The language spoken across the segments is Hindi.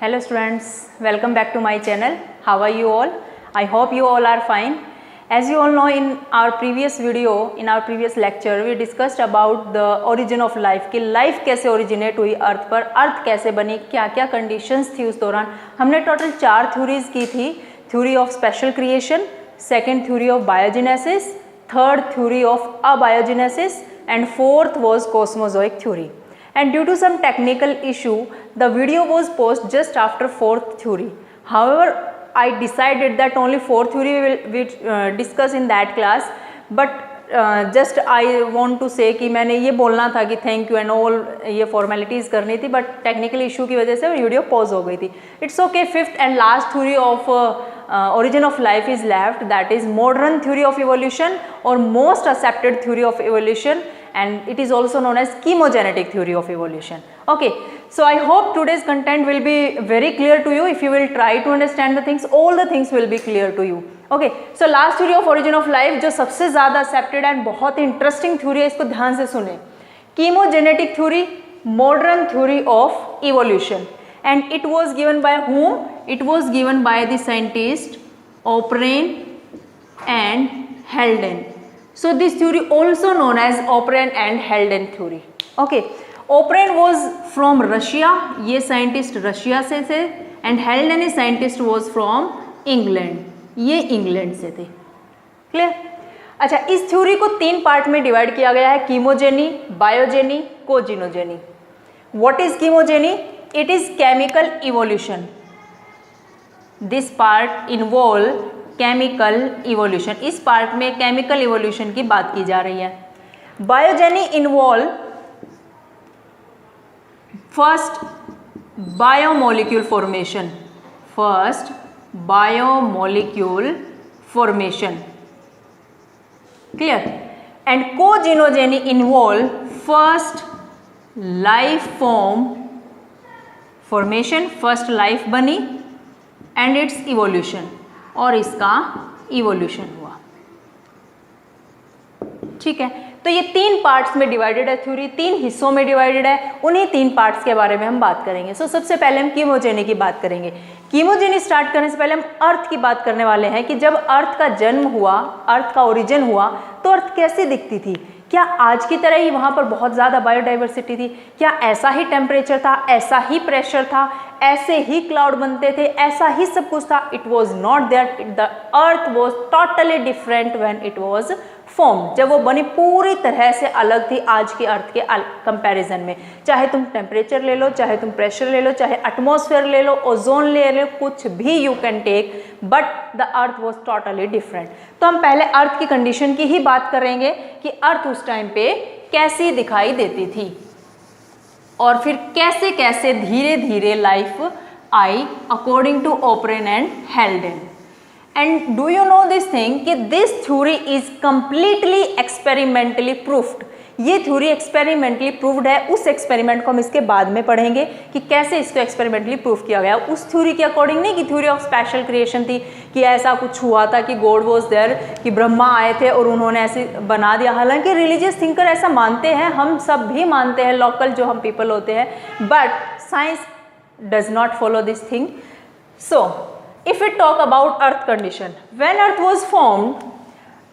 Hello students, welcome back to my channel. How are you all? I hope you all are fine. As you all know, in our previous video, in our previous lecture, we discussed about the origin of life कि लाइफ कैसे ओरिजिनेट हुई अर्थ पर, अर्थ कैसे बनी, क्या क्या कंडीशंस थी उस दौरान. हमने टोटल 4 थ्योरीज की थी. Theory of special creation, second theory of biogenesis, third theory of abiogenesis and fourth was cosmozoic theory. And due to some technical issue, the video was posted just after fourth theory. However, I decided that only fourth theory we will discuss in that class. But just I want to say कि मैंने ये बोलना था कि thank you and all ये formalities करनी थी, but technical issue की वजह से वीडियो pause हो गई थी. It's okay. Fifth and last theory of origin of life is left, that is modern theory of evolution or most accepted theory of evolution. And it is also known as chemogenetic theory of evolution. Okay, so I hope today's content will be very clear to you. If you will try to understand the things, all the things will be clear to you. Okay, so last theory of origin of life जो सबसे ज़्यादा accepted and बहुत interesting theory है, इसको ध्यान से सुने. Chemogenetic theory, modern theory of evolution, and it was given by whom? It was given by the scientist O'Brien and Haldane. So this theory also known as O'Brien and Haldane theory. Okay, O'Brien was from Russia, ये scientist रशिया से थे, and Haldane scientist was from England, ये इंग्लैंड से थे. क्लियर? अच्छा, इस थ्योरी को 3 पार्ट में डिवाइड किया गया है: chemogeny, biogeny, cognogeny. What is chemogeny? It is chemical evolution. This part involve chemical evolution. इस पार्ट में केमिकल इवोल्यूशन की बात की जा रही है. Biogeny involve first biomolecule formation, first biomolecule formation. Clear? And cognogeny involve first life form formation, first life बनी एंड इट्स इवोल्यूशन, और इसका इवोल्यूशन हुआ. ठीक है, तो ये 3 पार्ट्स में डिवाइडेड है थ्योरी, 3 हिस्सों में डिवाइडेड है. उन्हीं 3 पार्ट्स के बारे में हम बात करेंगे. सो सबसे पहले हम कीमोजेनी की बात करेंगे. कीमोजेनी स्टार्ट करने से पहले हम अर्थ की बात करने वाले हैं कि जब अर्थ का जन्म हुआ, अर्थ का ओरिजिन हुआ, तो अर्थ कैसे दिखती थी. क्या आज की तरह ही वहाँ पर बहुत ज़्यादा बायोडाइवर्सिटी थी? क्या ऐसा ही टेम्परेचर था, ऐसा ही प्रेशर था, ऐसे ही क्लाउड बनते थे, ऐसा ही सब कुछ था? It was not there. The earth was totally different when it was form. जब वो बनी पूरी तरह से अलग थी आज की अर्थ के कंपैरिजन में. चाहे तुम टेम्परेचर ले लो, चाहे तुम प्रेशर ले लो, चाहे एटमॉस्फेयर ले लो, ओजोन ले लो, कुछ भी you can take, but the earth was totally different. तो हम पहले अर्थ की कंडीशन की ही बात करेंगे कि अर्थ उस टाइम पे कैसी दिखाई देती थी और फिर कैसे कैसे धीरे धीरे लाइफ आई according to Oparin and Haldane. And do you know this thing कि this theory is completely experimentally proofed. ये थ्योरी एक्सपेरिमेंटली प्रूव्ड है. उस एक्सपेरिमेंट को हम इसके बाद में पढ़ेंगे कि कैसे इसको एक्सपेरिमेंटली प्रूव किया गया. उस थ्योरी के अकॉर्डिंग नहीं कि थ्योरी ऑफ स्पेशल क्रिएशन थी कि ऐसा कुछ हुआ था कि गॉड वाज देयर, कि ब्रह्मा आए थे और उन्होंने ऐसे बना दिया. हालांकि रिलीजियस थिंकर ऐसा मानते हैं, हम सब भी मानते हैं, लोकल जो हम पीपल होते हैं, but science does not follow this thing. So if we talk about earth condition, when earth was formed,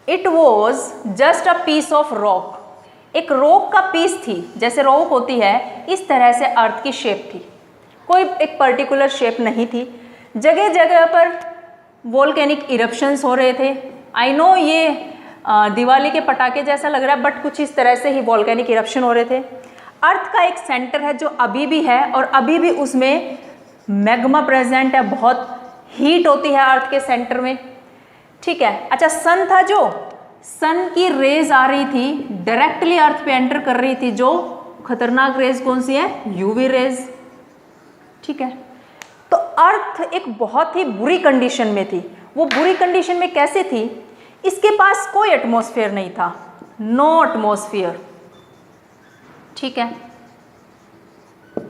it was just a piece of rock. एक रॉक का पीस थी, जैसे रॉक होती है इस तरह से अर्थ की शेप थी. कोई एक पर्टिकुलर शेप नहीं थी. जगह जगह पर वोल्केनिक इरप्शंस हो रहे थे. आई नो ये दिवाली के पटाखे जैसा लग रहा है, बट कुछ इस तरह से ही वोल्केनिक इरप्शन हो रहे थे. अर्थ का एक सेंटर है जो अभी भी है और अभी भी उसमें मैग्मा प्रेजेंट है. बहुत हीट होती है अर्थ के सेंटर में. ठीक है. अच्छा, सन था, जो सन की रेज आ रही थी डायरेक्टली अर्थ पे एंटर कर रही थी. जो खतरनाक रेज कौन सी है? UV rays. ठीक है. तो अर्थ एक बहुत ही बुरी कंडीशन में थी. वो बुरी कंडीशन में कैसे थी? इसके पास कोई एटमॉस्फेयर नहीं था. No atmosphere. ठीक है,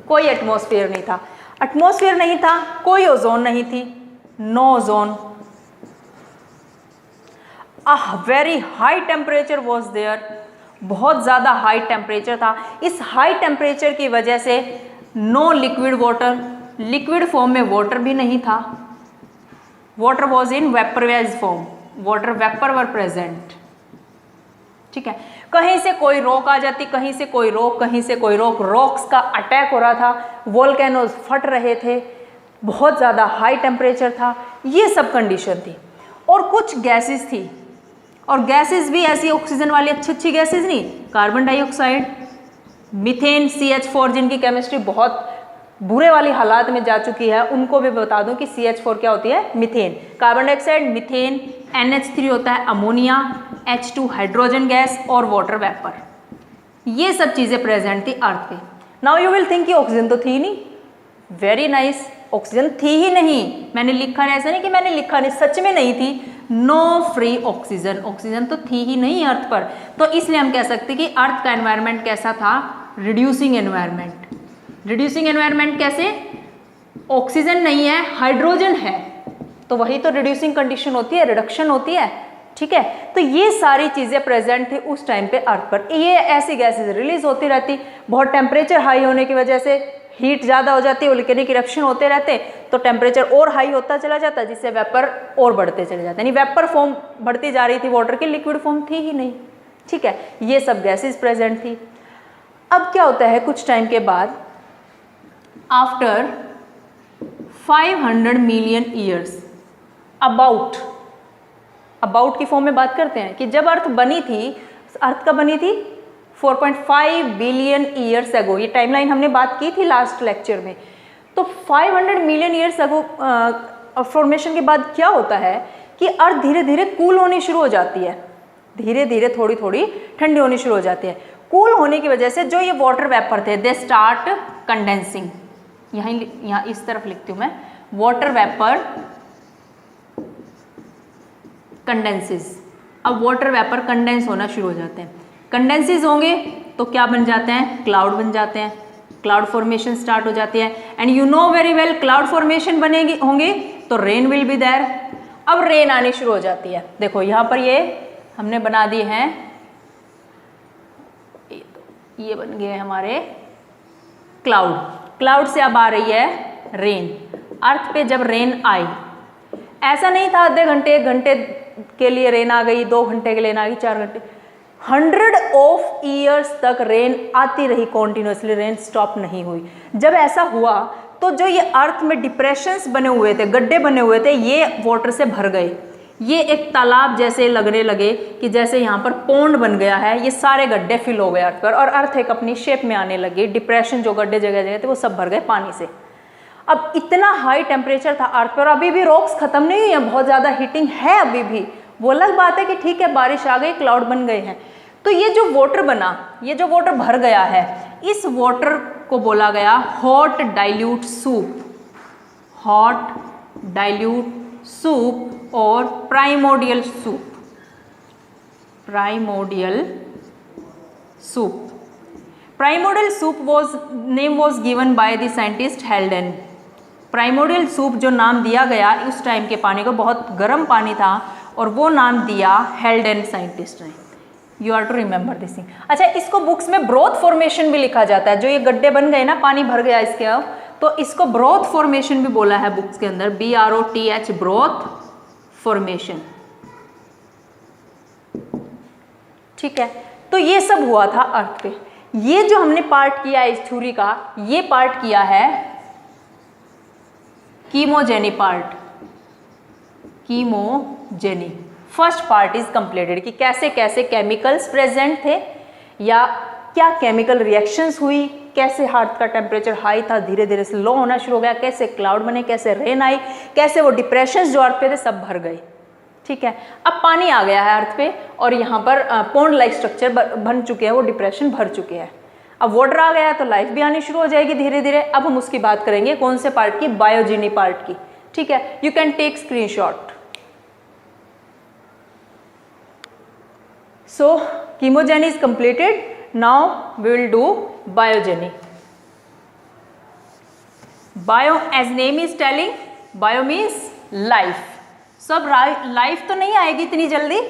कोई एटमॉस्फेयर नहीं था. एटमॉस्फेयर नहीं था, कोई ओजोन नहीं थी. No ozone. A very high temperature was there. बहुत ज़्यादा हाई टेम्परेचर था. इस हाई टेम्परेचर की वजह से no liquid water, liquid form में वाटर भी नहीं था, water was in vaporised form, water vapour were present. ठीक है, कहीं से कोई रॉक आ जाती, कहीं से कोई रॉक, कहीं से कोई रॉक, रॉक्स का अटैक हो रहा था, वोल्केनोज फट रहे थे, बहुत ज़्यादा हाई टेम्परेचर था, ये सब कंडीशन थी। और कुछ गैसेस थी, और गैसेस भी ऐसी ऑक्सीजन वाली अच्छी अच्छी गैसेस नहीं, कार्बन डाइऑक्साइड, मीथेन, CH4 जिनकी केमिस्ट्री बहुत बुरे वाली हालात में जा चुकी है, उनको भी बता दूं कि CH4 क्या होती है, methane, carbon dioxide, methane, NH3 होता है अमोनिया, H2 हाइड्रोजन गैस और वाटर वेपर, ये सब चीज़ें प्रेजेंट थी अर्थ पे। नाउ यू विल थिंक कि ऑक्सीजन तो थी नहीं, वेरी नाइस, ऑक्सीजन थी ही नहीं, मैंने लिखा नहीं, ऐसा नहीं कि मैंने लिखा नहीं, सच में नहीं थी, नो फ्री ऑक्सीजन, ऑक्सीजन तो थी ही नहीं अर्थ पर। तो इसलिए हम कह सकते कि अर्थ का एनवायरनमेंट कैसा था, रिड्यूसिंग एनवायरनमेंट। रिड्यूसिंग एनवायरनमेंट कैसे, ऑक्सीजन नहीं है, हाइड्रोजन है, तो वही तो रिड्यूसिंग कंडीशन होती है, रिडक्शन होती है। ठीक है, तो ये सारी चीज़ें प्रेजेंट थी उस टाइम पे अर्थ पर। ये ऐसी गैसेज रिलीज होती रहती, बहुत टेम्परेचर हाई होने की वजह से हीट ज़्यादा हो जाती है, वोल्केनिक इरप्शन होते रहते, तो टेम्परेचर और हाई होता चला जाता, जिससे वेपर और बढ़ते चले जाते, यानी वेपर फॉर्म बढ़ती जा रही थी वाटर की, लिक्विड फॉर्म थी ही नहीं। ठीक है, ये सब गैसेज प्रेजेंट थी। अब क्या होता है कुछ टाइम के बाद, आफ्टर 500 मिलियन ईयर्स, अबाउट की फॉर्म में बात करते हैं कि जब अर्थ बनी थी, अर्थ कब बनी थी, 4.5 बिलियन ईयर्स अगो, ये टाइमलाइन हमने बात की थी लास्ट लेक्चर में। तो 500 मिलियन ईयर्स अगो फॉर्मेशन के बाद क्या होता है कि अर्थ धीरे धीरे कूल होनी शुरू हो जाती है, धीरे धीरे थोड़ी थोड़ी ठंडी होनी शुरू हो जाती है। कूल होने की वजह से जो ये वाटर वेपर थे, दे स्टार्ट कंडेंसिंग, यहाँ इस तरफ लिखती हूँ मैं, वाटर वेपर कंडेंसेस। अब वाटर वेपर कंडेंस होना शुरू हो जाते हैं, कंडेंसेस होंगे तो क्या बन जाते हैं, क्लाउड बन जाते हैं, क्लाउड फॉर्मेशन स्टार्ट हो जाती है। And you know very well, cloud formation बनेगी होंगे तो रेन विल बी देयर। अब रेन आनी शुरू हो जाती है, देखो यहाँ पर ये हमने बना दिए हैं, ये बन गए हमारे क्लाउड, क्लाउड से अब आ रही है रेन। अर्थ पे जब रेन आई, ऐसा नहीं था आधे घंटे 1 घंटे के लिए रेन आ गई, 2 घंटे के लिए रेन आ गई, 4 घंटे, 100 ईयर्स तक रेन आती रही कॉन्टिन्यूसली, रेन स्टॉप नहीं हुई। जब ऐसा हुआ तो जो ये अर्थ में डिप्रेशंस बने हुए थे, गड्ढे बने हुए थे, ये वाटर से भर गए, ये एक तालाब जैसे लगने लगे कि जैसे यहाँ पर पोंड बन गया है, ये सारे गड्ढे फिल हो गए अर्थ पर, और अर्थ एक अपनी शेप में आने लगी, डिप्रेशन जो गड्ढे जगह जगह थे वो सब भर गए पानी से। अब इतना हाई टेम्परेचर था अर्थ पर, अभी भी रॉक्स खत्म नहीं हुई है, बहुत ज़्यादा हीटिंग है अभी भी, वो अलग बात है कि ठीक है बारिश आ गई, क्लाउड बन गए हैं। तो ये जो वाटर बना, ये जो वाटर भर गया है, इस वाटर को बोला गया hot dilute soup, hot dilute soup और primordial soup, primordial soup. Primordial soup name was given by the scientist Haldane. Primordial soup जो नाम दिया गया उस टाइम के पानी को, बहुत गर्म पानी था, और वो नाम दिया हेल्डन साइंटिस्ट ने। You are to remember this thing. अच्छा, इसको बुक्स में ब्रोथ फॉर्मेशन भी लिखा जाता है, जो ये गड्ढे बन गए ना, पानी भर गया इसके, अब तो इसको ब्रोथ फॉर्मेशन भी बोला है बुक्स के अंदर, BROTH, ब्रोथ फॉर्मेशन। ठीक है, तो ये सब हुआ था अर्थ पे। ये जो हमने पार्ट किया है इस थ्योरी का, ये पार्ट किया है chemogeny part, chemogeny. First part is completed कि कैसे कैसे केमिकल्स प्रेजेंट थे, या क्या केमिकल रिएक्शंस हुई, कैसे अर्थ का टेम्परेचर हाई था धीरे धीरे से लो होना शुरू हो गया, कैसे क्लाउड बने, कैसे रेन आई, कैसे वो डिप्रेशंस जो अर्थ पे थे सब भर गए। ठीक है, अब पानी आ गया है अर्थ पे, और यहाँ पर पोंड लाइक स्ट्रक्चर बन चुके हैं, वो डिप्रेशन भर चुके हैं। अब वाटर आ गया है तो लाइफ भी आनी शुरू हो जाएगी धीरे धीरे। अब हम उसकी बात करेंगे, कौन से पार्ट की, बायोजेनी पार्ट की। ठीक है, you can take screenshot. So chemogeny is completed. Now we will do biogeny. Bio as name is telling, bio means life. सब लाइफ तो नहीं आएगी इतनी जल्दी,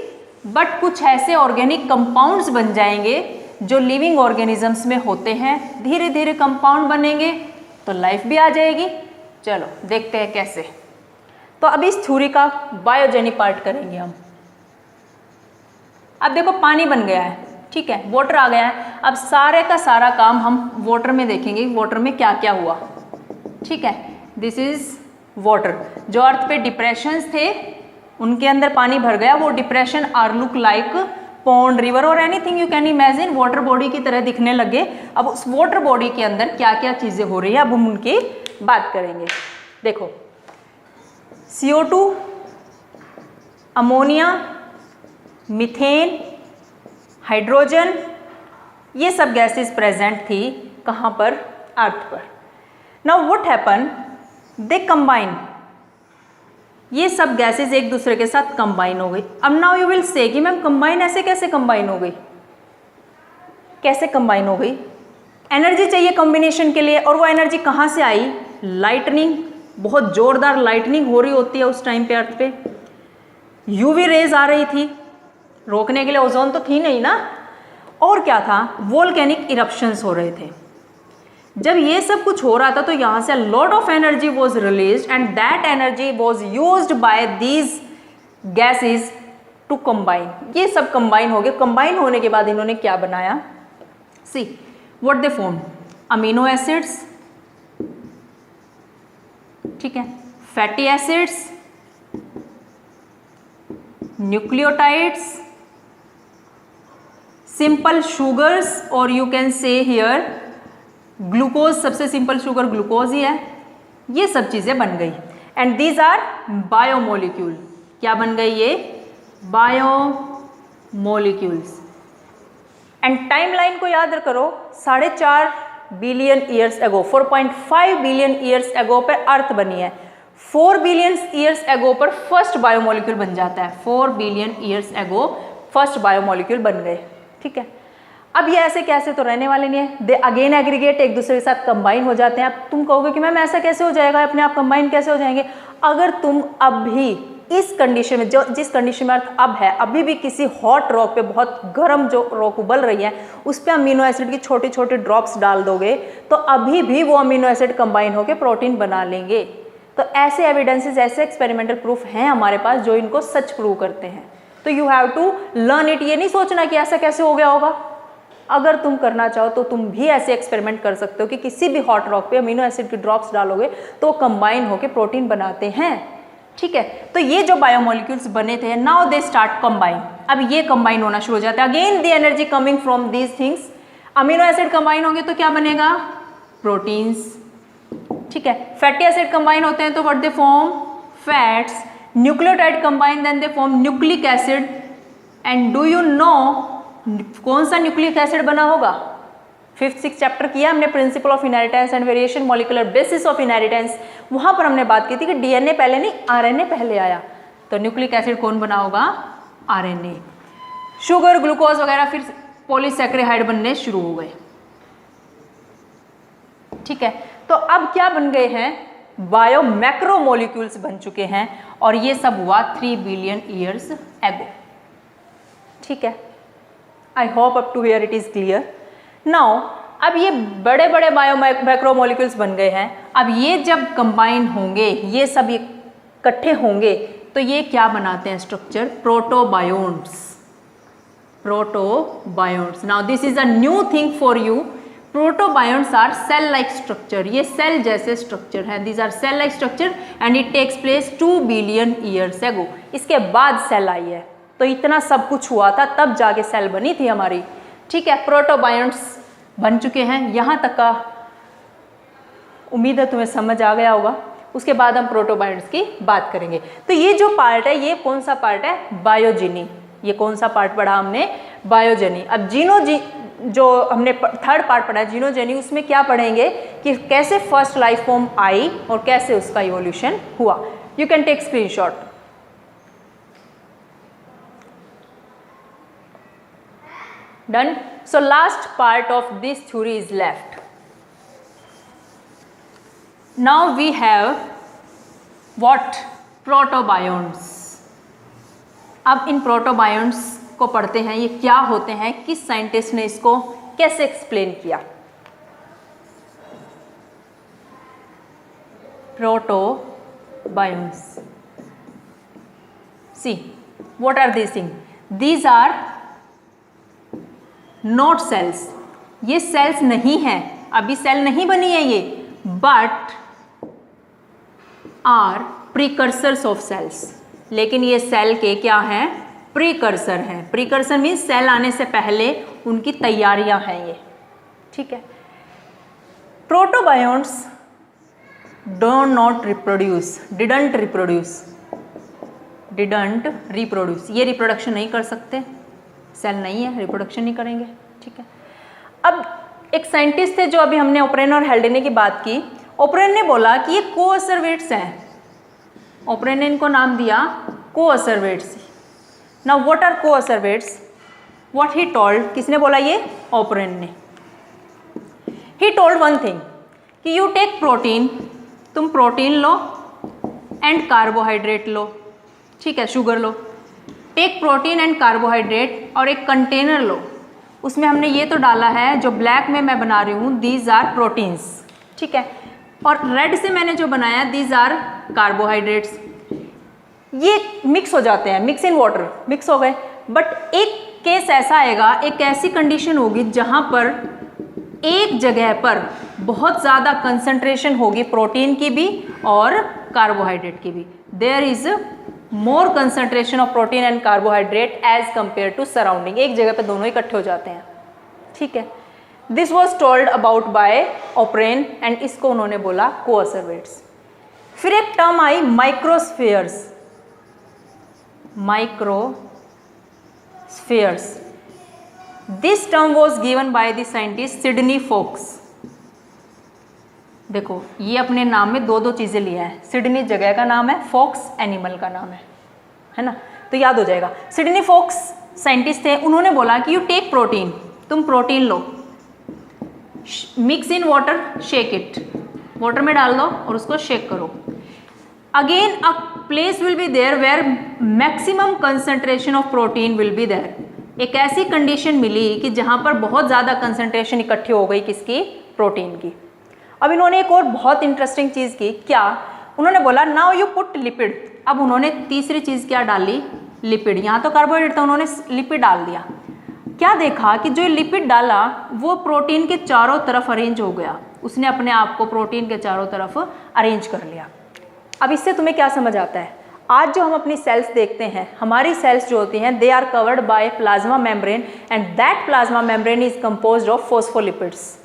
बट कुछ ऐसे ऑर्गेनिक कंपाउंड्स बन जाएंगे जो लिविंग ऑर्गेनिजम्स में होते हैं, धीरे धीरे कंपाउंड बनेंगे तो लाइफ भी आ जाएगी। चलो देखते हैं कैसे। तो अब इस थ्योरी का बायोजेनिक पार्ट करेंगे हम। अब देखो पानी बन गया है, ठीक है, वाटर आ गया है। अब सारे का सारा काम हम वाटर में देखेंगे, वाटर में क्या क्या हुआ, ठीक है। This is water. जो अर्थ पे डिप्रेशंस थे उनके अंदर पानी भर गया, वो depression are look like pond, river और anything you can imagine, water body की तरह दिखने लगे। अब उस वाटर बॉडी के अंदर क्या क्या चीजें हो रही है, अब हम उनकी बात करेंगे। देखो CO2, अमोनिया, मीथेन, हाइड्रोजन, ये सब गैसेस प्रेजेंट थी कहाँ पर, अर्थ पर। Now what happen, they combine, ये सब गैसेस एक दूसरे के साथ कंबाइन हो गई। अब नाउ यू विल से कि मैम कंबाइन ऐसे कैसे कंबाइन हो गई, कैसे कंबाइन हो गई, एनर्जी चाहिए कॉम्बिनेशन के लिए, और वो एनर्जी कहाँ से आई, लाइटनिंग, बहुत जोरदार लाइटनिंग हो रही होती है उस टाइम पे अर्थ पे, यूवी रेज आ रही थी, रोकने के लिए ओजोन तो थी नहीं ना, और क्या था, वोल्केनिक इरप्शंस हो रहे थे। जब ये सब कुछ हो रहा था तो यहाँ से lot of energy was released and that energy was used by these gases to combine. ये सब कंबाइन हो गए, कंबाइन होने के बाद इन्होंने क्या बनाया, see what they form, amino acids, ठीक है, fatty acids, nucleotides, simple sugars, और you can see here glucose, सबसे सिंपल शुगर ग्लूकोज ही है। ये सब चीजें बन गई एंड दीज आर बायोमोलिक्यूल। क्या बन गई ये, बायोमोलिक्यूल्स। एंड टाइमलाइन को याद करो, 4.5 बिलियन ईयर्स एगो, 4.5 बिलियन ईयर्स एगो पर अर्थ बनी है। 4 बिलियन ईयर्स एगो पर फर्स्ट बायोमोलिक्यूल बन जाता है, 4 बिलियन ईयर्स एगो फर्स्ट बायोमोलिक्यूल बन गए, ठीक है। अब ये ऐसे कैसे तो रहने वाले नहीं है, दे अगेन एग्रीगेट, एक दूसरे के साथ कंबाइन हो जाते हैं। अब तुम कहोगे कि मैम ऐसा कैसे हो जाएगा, अपने आप कंबाइन कैसे हो जाएंगे। अगर तुम अभी इस कंडीशन में, जो जिस कंडीशन में अर्थ अब है, अभी भी किसी हॉट रॉक पे, बहुत गर्म जो रॉक उबल रही है, उस पर अमीनो एसिड की छोटी छोटी ड्रॉप्स डाल दोगे तो अभी भी वो अमीनो एसिड कंबाइन होकर प्रोटीन बना लेंगे। तो ऐसे एविडेंसेस, ऐसे एक्सपेरिमेंटल प्रूफ हैं हमारे पास जो इनको सच प्रूव करते हैं। तो you have to learn it. ये नहीं सोचना कि ऐसा कैसे हो गया होगा। अगर तुम करना चाहो तो तुम भी ऐसे एक्सपेरिमेंट कर सकते हो कि किसी भी हॉट रॉक पे अमीनो एसिड की ड्रॉप्स डालोगे तो कंबाइन होकर प्रोटीन बनाते हैं, ठीक है। तो ये जो बायोमोलिक्यूल्स बने थे, नाउ दे स्टार्ट कंबाइन। अब ये कंबाइन होना शुरू हो जाता है। Again the energy coming from these things. Amino acid combine होंगे तो क्या बनेगा, प्रोटीन्स, ठीक है। फैटी एसिड कंबाइन होते हैं तो what they form, fats. Nucleotide combine then they form nucleic acid. And do you know कौन सा न्यूक्लिक एसिड बना होगा, 5th 6th चैप्टर किया हमने, principle of inheritance and variation, molecular basis of inheritance. वहां पर हमने बात की थी कि डीएनए पहले नहीं, आरएनए पहले आया। तो न्यूक्लिक एसिड कौन बना होगा, आरएनए। शुगर, ग्लूकोज वगैरह फिर पॉलीसैकेराइड बनने शुरू हो गए, ठीक है। तो अब क्या बन गए हैं, बायो मैक्रोमोलिक्यूल्स बन चुके हैं, और ये सब हुआ 3 बिलियन ईयर्स एगो, ठीक है। I hope up to here it is clear. Now अब ये बड़े बड़े बायो मैक्रोमोलिक्यूल्स बन गए हैं। अब ये जब कंबाइन होंगे, ये सब इकट्ठे होंगे तो ये क्या बनाते हैं structure, protobionts. Protobionts, now this is a new thing for you. Protobionts are cell like structure, ये सेल जैसे स्ट्रक्चर है। These are cell like structure and it takes place 2 billion years ago. इसके बाद सेल आई है, तो इतना सब कुछ हुआ था तब जाके सेल बनी थी हमारी, ठीक है। प्रोटोबायोन्ट्स बन चुके हैं, यहाँ तक का उम्मीद है तुम्हें समझ आ गया होगा। उसके बाद हम प्रोटोबायोन्ट्स की बात करेंगे। तो ये जो पार्ट है, ये कौन सा पार्ट है, बायोजेनी। ये कौन सा पार्ट पढ़ा हमने, बायोजेनी। अब जो हमने 3rd पार्ट पढ़ा है जीनोजेनी, उसमें क्या पढ़ेंगे कि कैसे फर्स्ट लाइफ फॉर्म आई और कैसे उसका इवोल्यूशन हुआ। You can take screenshot. Done. So last part of this theory is left. Now we have what, protobionts. अब इन प्रोटोबायोन्ट्स को पढ़ते हैं, ये क्या होते हैं, किस साइंटिस्ट ने इसको कैसे एक्सप्लेन किया। Protobionts. See what are these thing? These are not cells, ये सेल्स नहीं है, अभी सेल नहीं बनी है ये, but are precursors of cells. लेकिन ये सेल के क्या हैं? प्रीकर्सर हैं। प्रीकर्सर मीन्स सेल आने से पहले उनकी तैयारियां हैं ये, ठीक है। Protobionts do not reproduce, didn't reproduce, ये रिप्रोडक्शन नहीं कर सकते, सेल नहीं है, रिप्रोडक्शन नहीं करेंगे, ठीक है। अब एक साइंटिस्ट थे जो अभी हमने ओपरेन और हेल्डेने की बात की, ओपरेन ने बोला कि ये कोअसर्वेट्स हैं, ओपरेन ने इनको नाम दिया coacervates. Now what are coacervates? What he told, किसने बोला ये? ओपरेन ने। ही टोल्ड वन थिंग कि यू टेक प्रोटीन, तुम प्रोटीन लो एंड कार्बोहाइड्रेट लो, ठीक है, शुगर लो, टेक प्रोटीन एंड कार्बोहाइड्रेट, और एक कंटेनर लो, उसमें हमने ये तो डाला है जो ब्लैक में मैं बना रही हूँ, दीज आर प्रोटीन्स, ठीक है, और रेड से मैंने जो बनाया दीज आर कार्बोहाइड्रेट्स। ये मिक्स हो जाते हैं, मिक्स इन वाटर, मिक्स हो गए, बट एक केस ऐसा आएगा, एक ऐसी कंडीशन होगी जहाँ पर एक जगह पर बहुत ज़्यादा कंसंट्रेशन होगी प्रोटीन की भी और कार्बोहाइड्रेट की भी। There is more concentration of protein and carbohydrate as compare to surrounding, एक जगह पे दोनों इकट्ठे हो जाते हैं, ठीक है। This was told about by Oparin and इसको उन्होंने बोला कोअसर्वेट्स। फिर एक टर्म आई microspheres, microspheres. This term was given by the scientist Sidney Fox. देखो ये अपने नाम में दो दो चीज़ें लिया है, सिडनी जगह का नाम है, फोक्स एनिमल का नाम है ना, तो याद हो जाएगा। सिडनी फोक्स साइंटिस्ट थे, उन्होंने बोला कि यू टेक प्रोटीन, तुम प्रोटीन लो, mix in water, shake it, water में डाल दो और उसको शेक करो। Again a place will be there where maximum concentration of protein will be there. एक ऐसी कंडीशन मिली कि जहाँ पर बहुत ज़्यादा कंसंट्रेशन इकट्ठी हो गई, किसकी? प्रोटीन की। अब इन्होंने एक और बहुत इंटरेस्टिंग चीज़ की, क्या? उन्होंने बोला नाउ यू पुट लिपिड। अब उन्होंने तीसरी चीज़ क्या डाली? लिपिड। यहाँ तो कार्बोहाइड्रेट था, उन्होंने लिपिड डाल दिया। क्या देखा कि जो लिपिड डाला वो प्रोटीन के चारों तरफ अरेंज हो गया, उसने अपने आप को प्रोटीन के चारों तरफ अरेंज कर लिया। अब इससे तुम्हें क्या समझ आता है? आज जो हम अपनी सेल्स देखते हैं, हमारी सेल्स जो होती हैं, they are covered by plasma membrane and that plasma membrane is composed of phospholipids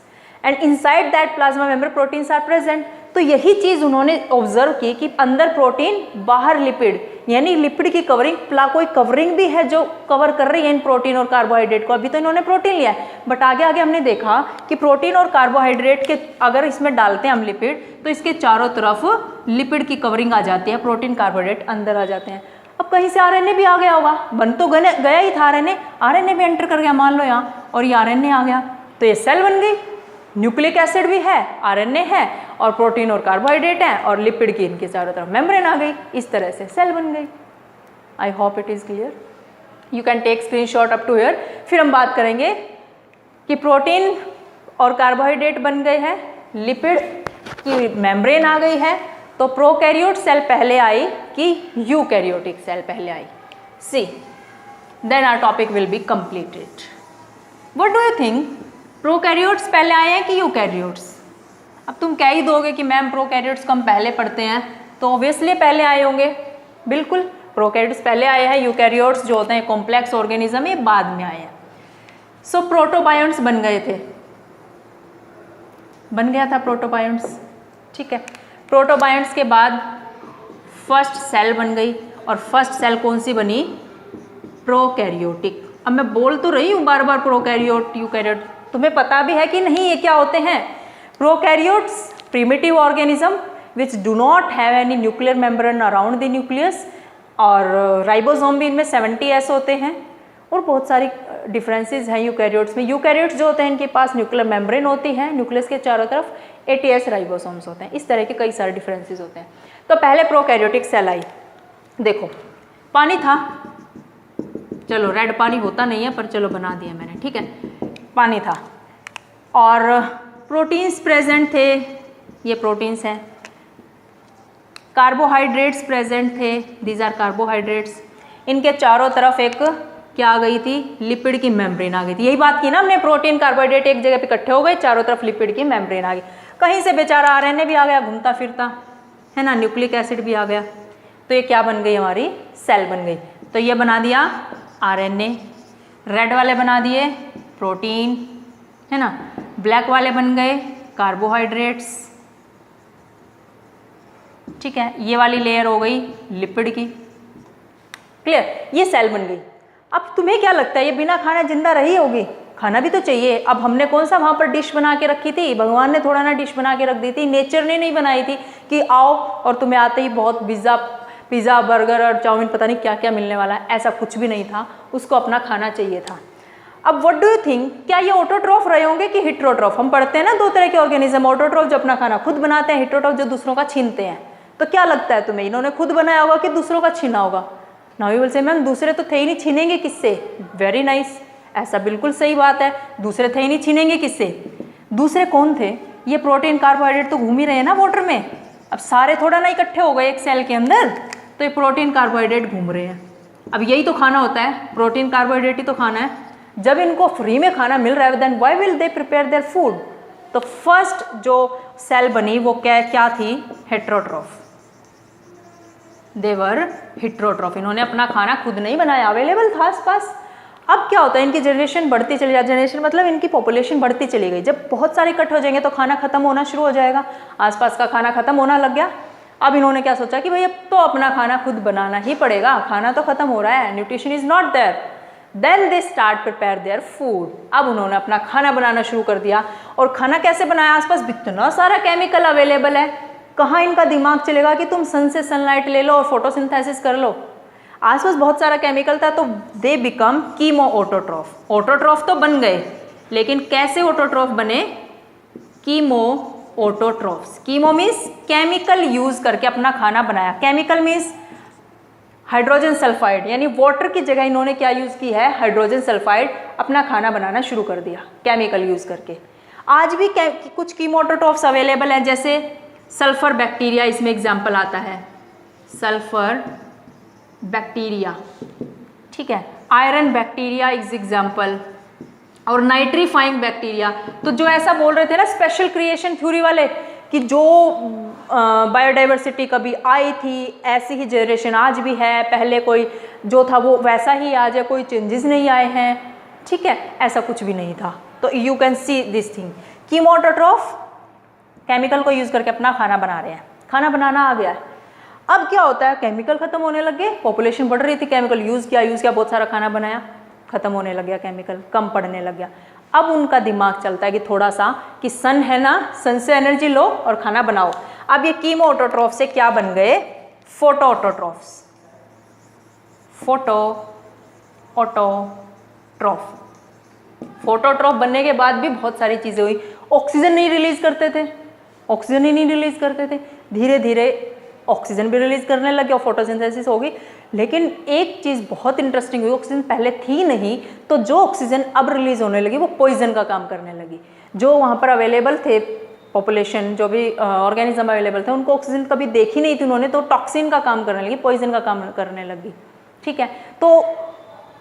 and inside that plasma membrane proteins are present. तो यही चीज़ उन्होंने ऑब्जर्व की कि अंदर प्रोटीन, बाहर लिपिड, यानी लिपिड की कवरिंग, कोई कवरिंग भी है जो कवर कर रही है इन प्रोटीन और कार्बोहाइड्रेट को। अभी तो इन्होंने प्रोटीन लिया है, बट आगे आगे हमने देखा कि प्रोटीन और कार्बोहाइड्रेट के अगर इसमें डालते हैं हम लिपिड, तो इसके चारों तरफ लिपिड की कवरिंग आ जाती है, प्रोटीन कार्बोहाइड्रेट अंदर आ जाते हैं। अब कहीं से आरएनए भी आ गया होगा, बन तो गया ही था आरएनए भी एंटर कर गया मान लो यहाँ, और ये आरएनए आ गया, तो ये सेल बन गई। न्यूक्लिक एसिड भी है, आरएनए है, और प्रोटीन और कार्बोहाइड्रेट है, और लिपिड की इनके चारों तरफ मेम्ब्रेन आ गई, इस तरह से सेल बन गई। I hope it is clear. You can take screenshot up to here. फिर हम बात करेंगे कि प्रोटीन और कार्बोहाइड्रेट बन गए हैं, लिपिड की मेम्ब्रेन आ गई है, तो प्रोकैरियोट सेल पहले आई कि यूकैरियोटिक सेल पहले आई? See, then our topic will be completed. What do you think, prokaryotes पहले आए हैं कि यूकैरियोट्स? अब तुम कह ही दोगे कि मैम प्रोकैरियोट्स को हम पहले पढ़ते हैं, तो ऑब्वियसली पहले आए होंगे। बिल्कुल, प्रोकैरियोट्स पहले आए हैं, यूकैरियोट्स जो होते हैं कॉम्प्लेक्स ऑर्गेनिज्म, ये बाद में आए हैं। सो प्रोटोबायोन्ट्स बन गए थे, बन गया था प्रोटोबायोन्ट्स, ठीक है। प्रोटोबायोन्ट्स के बाद फर्स्ट सेल बन गई, और फर्स्ट सेल कौन सी बनी? प्रोकैरियोटिक। अब मैं बोल तो रही हूँ बार बार प्रोकैरियोट, यूकैरियोट, तुम्हें पता भी है कि नहीं ये क्या होते हैं? Prokaryotes primitive organism which do not have any nuclear membrane around the nucleus, और राइबोसोम भी इनमें 70S होते हैं, और बहुत सारी डिफरेंसेस हैं यूकैरियोट्स में। यूकैरियोट्स जो होते हैं इनके पास न्यूक्लियर मेम्ब्रेन होती है, न्यूक्लियस के चारों तरफ 80S राइबोसोम्स होते हैं, इस तरह के कई सारे डिफरेंसेस होते हैं। तो पहले प्रोकैरियोटिक सेल आई। देखो पानी था, चलो रेड पानी होता नहीं है पर चलो बना दिया मैंने, ठीक है, पानी था, और प्रोटीन्स प्रेजेंट थे, ये प्रोटीन्स हैं, कार्बोहाइड्रेट्स प्रेजेंट थे, दीज आर कार्बोहाइड्रेट्स। इनके चारों तरफ एक क्या आ गई थी, लिपिड की मेम्ब्रेन आ गई थी। यही बात की ना हमने, प्रोटीन कार्बोहाइड्रेट एक जगह पे इकट्ठे हो गए, चारों तरफ लिपिड की मेम्ब्रेन आ गई। कहीं से बेचारा आरएनए भी आ गया घूमता फिरता, है ना, न्यूक्लिक एसिड भी आ गया। तो ये क्या बन गई, हमारी सेल बन गई। तो ये बना दिया आरएनए, रेड वाले बना दिए प्रोटीन, है ना, ब्लैक वाले बन गए कार्बोहाइड्रेट्स। ठीक है, ये वाली लेयर हो गई लिपिड की। क्लियर, ये सेल बन गई। अब तुम्हें क्या लगता है ये बिना खाना जिंदा रही होगी? खाना भी तो चाहिए। अब हमने कौन सा वहाँ पर डिश बना के रखी थी, भगवान ने थोड़ा ना डिश बना के रख दी थी, नेचर ने नहीं बनाई थी कि आओ और तुम्हें आते ही बहुत पिज़्ज़ा बर्गर और चाउमीन पता नहीं क्या क्या मिलने वाला है, ऐसा कुछ भी नहीं था। उसको अपना खाना चाहिए था। अब व्हाट डू यू थिंक, क्या ये ऑटोट्रॉफ रहे होंगे कि हिट्रोट्रॉफ? हम पढ़ते हैं ना दो तरह के ऑर्गेनिज्म, ऑटोट्रॉफ जो अपना खाना खुद बनाते हैं, हिट्रोट्रॉफ जो दूसरों का छीनते हैं। तो क्या लगता है तुम्हें, इन्होंने खुद बनाया होगा कि दूसरों का छीना होगा? Now you will say ma'am दूसरे तो थे ही नहीं, छीनेंगे किससे? वेरी नाइस, ऐसा बिल्कुल सही बात है, दूसरे थे ही नहीं, छीनेंगे किससे? दूसरे कौन थे? ये प्रोटीन कार्बोहाइड्रेट तो घूम ही रहे हैं ना वाटर में। अब सारे थोड़ा ना इकट्ठे हो गए एक सेल के अंदर, तो ये प्रोटीन कार्बोहाइड्रेट घूम रहे हैं। अब यही तो खाना होता है, प्रोटीन कार्बोहाइड्रेट ही तो खाना है। जब इनको फ्री में खाना मिल रहा है, then why will they prepare their food? तो फर्स्ट जो सेल बनी वो क्या थी? हेट्रोट्रॉफ। They were heterotroph. इन्होंने अपना खाना खुद नहीं बनाया, अवेलेबल था आसपास। अब क्या होता है, इनकी जनरेशन बढ़ती चली जाती, जनरेशन मतलब इनकी पॉपुलेशन बढ़ती चली गई। जब बहुत सारे इकट्ठे हो जाएंगे तो खाना खत्म होना शुरू हो जाएगा, आसपास का खाना खत्म होना लग गया। अब इन्होंने क्या सोचा कि भाई अब तो अपना खाना खुद बनाना ही पड़ेगा, खाना तो खत्म हो रहा है, nutrition is not there. Then they start prepare their food. अब उन्होंने अपना खाना बनाना शुरू कर दिया। और खाना कैसे बनाया? आसपास इतना सारा केमिकल अवेलेबल है, कहाँ इनका दिमाग चलेगा कि तुम सन से सनलाइट ले लो और फोटोसिंथेसिस कर लो? आसपास बहुत सारा केमिकल था, तो they become chemo autotroph. Autotroph तो बन गए, लेकिन कैसे ऑटोट्रॉफ बने? Chemo autotrophs. Chemo means chemical use करके अपना खाना बनाया। केमिकल मीन्स हाइड्रोजन सल्फाइड, यानी वाटर की जगह इन्होंने क्या यूज की है? Hydrogen sulphide. अपना खाना बनाना शुरू कर दिया केमिकल यूज करके। आज भी कुछ कीमो ऑटोट्रॉफ्स अवेलेबल हैं, जैसे सल्फर बैक्टीरिया, इसमें एग्जाम्पल आता है सल्फर बैक्टीरिया, ठीक है। आयरन बैक्टीरिया इज एग्जाम्पल, और नाइट्रीफाइंग बैक्टीरिया। तो जो ऐसा बोल रहे थे ना स्पेशल क्रिएशन थ्योरी वाले कि जो बायोडाइवर्सिटी कभी आई थी, ऐसी ही जनरेशन आज भी है, पहले कोई जो था वो वैसा ही आज है, कोई चेंजेस नहीं आए हैं, ठीक है, ऐसा कुछ भी नहीं था। तो you can see this thing. Chemo autotroph chemical को यूज करके अपना खाना बना रहे हैं, खाना बनाना आ गया है। अब क्या होता है, केमिकल खत्म होने लग गए, पॉपुलेशन बढ़ रही थी, केमिकल यूज किया, बहुत सारा खाना बनाया, खत्म होने लग गया, केमिकल कम पड़ने लग गया। अब उनका दिमाग चलता है कि थोड़ा सा कि सन है ना, सन से एनर्जी लो और खाना बनाओ। अब ये कीमो ऑटोट्रॉफ से क्या बन गए? Photo autotrophs. Photo autotroph. Phototroph बनने के बाद भी बहुत सारी चीजें हुई। ऑक्सीजन नहीं रिलीज करते थे, ऑक्सीजन ही नहीं रिलीज करते थे, धीरे धीरे ऑक्सीजन भी रिलीज करने लगे और फोटोसिंथेसिस हो गई। लेकिन एक चीज़ बहुत इंटरेस्टिंग हुई, ऑक्सीजन पहले थी नहीं, तो जो ऑक्सीजन अब रिलीज होने लगी वो पॉइजन का काम करने लगी। जो वहाँ पर अवेलेबल थे पॉपुलेशन, जो भी ऑर्गेनिज्म अवेलेबल थे, उनको ऑक्सीजन कभी देखी नहीं थी उन्होंने, तो टॉक्सिन का काम करने लगी, पॉइजन का काम करने लगी, ठीक है। तो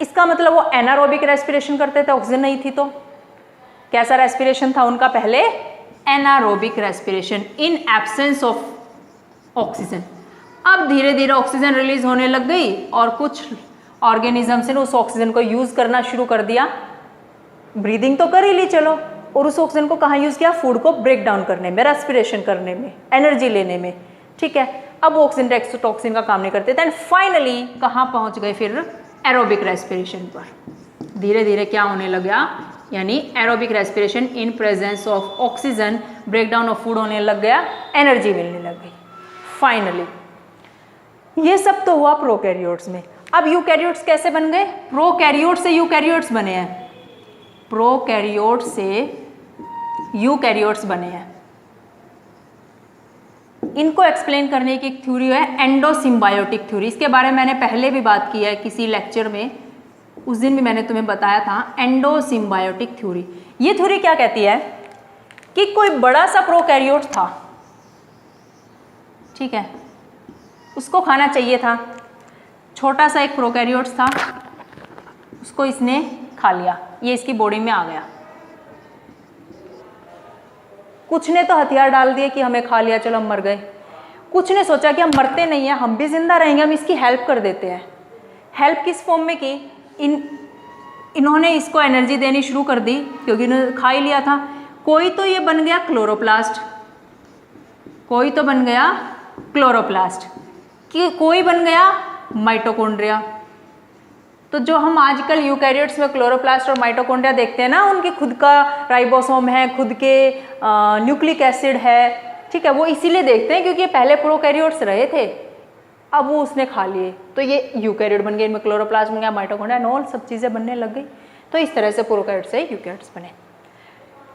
इसका मतलब वो एनारोबिक रेस्पिरेशन करते थे, ऑक्सीजन नहीं थी। तो कैसा रेस्पिरेशन था उनका पहले? Anaerobic respiration, in absence of oxygen. अब धीरे धीरे ऑक्सीजन रिलीज होने लग गई और कुछ ऑर्गेनिजम्स ने उस ऑक्सीजन को यूज करना शुरू कर दिया। ब्रीदिंग तो कर ही ली चलो, और उस ऑक्सीजन को कहाँ यूज किया? फूड को ब्रेक डाउन करने में, रेस्पिरेशन करने में, एनर्जी लेने में, ठीक है। अब ऑक्सीजन एक्सोटॉक्सिन का काम नहीं करते थे। एंड फाइनली कहाँ पहुंच गए फिर? एरोबिक रेस्पिरेशन पर। धीरे धीरे क्या होने लगा, यानी aerobic respiration in presence of oxygen, breakdown of food होने लग गया, एनर्जी मिलने लग गई फाइनली। ये सब तो हुआ प्रोकैरियोट्स में। अब यूकैरियोट्स कैसे बन गए? प्रोकैरियोट से यूकैरियोट्स बने हैं, प्रोकैरियोट से यूकैरियोट्स बने हैं। इनको एक्सप्लेन करने की एक थ्योरी है एंडोसिम्बायोटिक थ्योरी। इसके बारे में मैंने पहले भी बात की है किसी लेक्चर में, उस दिन भी मैंने तुम्हें बताया था एंडोसिम्बायोटिक थ्योरी। ये थ्योरी क्या कहती है कि कोई बड़ा सा प्रोकैरियोट था, ठीक है, उसको खाना चाहिए था, छोटा सा एक प्रोकैरियोट्स था, उसको इसने खा लिया, ये इसकी बॉडी में आ गया। कुछ ने तो हथियार डाल दिए कि हमें खा लिया, चलो हम मर गए। कुछ ने सोचा कि हम मरते नहीं हैं, हम भी जिंदा रहेंगे, हम इसकी हेल्प कर देते हैं। हेल्प किस फॉर्म में की? इन्होंने इसको एनर्जी देनी शुरू कर दी क्योंकि इन्होंने खा ही लिया था। कोई तो ये बन गया क्लोरोप्लास्ट, कोई तो बन गया क्लोरोप्लास्ट, कि कोई बन गया माइटोकॉन्ड्रिया। तो जो हम आजकल यूकैरियोट्स में क्लोरोप्लास्ट और माइटोकॉन्ड्रिया देखते हैं ना, उनके खुद का राइबोसोम है, खुद के न्यूक्लिक एसिड है, ठीक है, वो इसीलिए देखते हैं क्योंकि ये पहले प्रोकैरियोट्स रहे थे, अब वो उसने खा लिए, तो ये यूकैरियोट बन गए, इनमें क्लोरोप्लास्ट बन गया, माइटोकॉन्ड्रिया एंड सब चीज़ें बनने लग गई। तो इस तरह से प्रोकैरियोट से यूकैरियोट्स बने।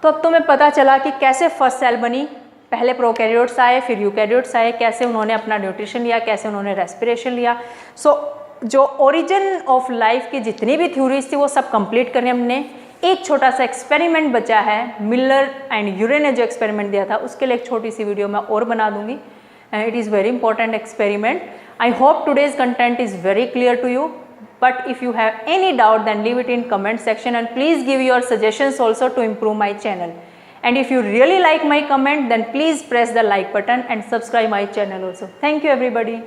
तो अब तुम्हें पता चला कि कैसे फर्स्ट सेल बनी, पहले प्रोकैरियोट्स आए, फिर यूकैरियोट्स आए, कैसे उन्होंने अपना न्यूट्रिशन लिया, कैसे उन्होंने रेस्पिरेशन लिया। सो जो ओरिजिन ऑफ लाइफ की जितनी भी थ्योरीज थी वो सब कंप्लीट करने हमने। एक छोटा सा एक्सपेरिमेंट बचा है, मिलर एंड यूरे ने जो एक्सपेरिमेंट दिया था उसके लिए एक छोटी सी वीडियो मैं और बना दूंगी। It is very important experiment. I hope today's content is very clear to you, but if you have any doubt then leave it in comment section and please give your suggestions also to improve my channel. And if you really like my comment then please press the like button and subscribe my channel also. Thank you everybody.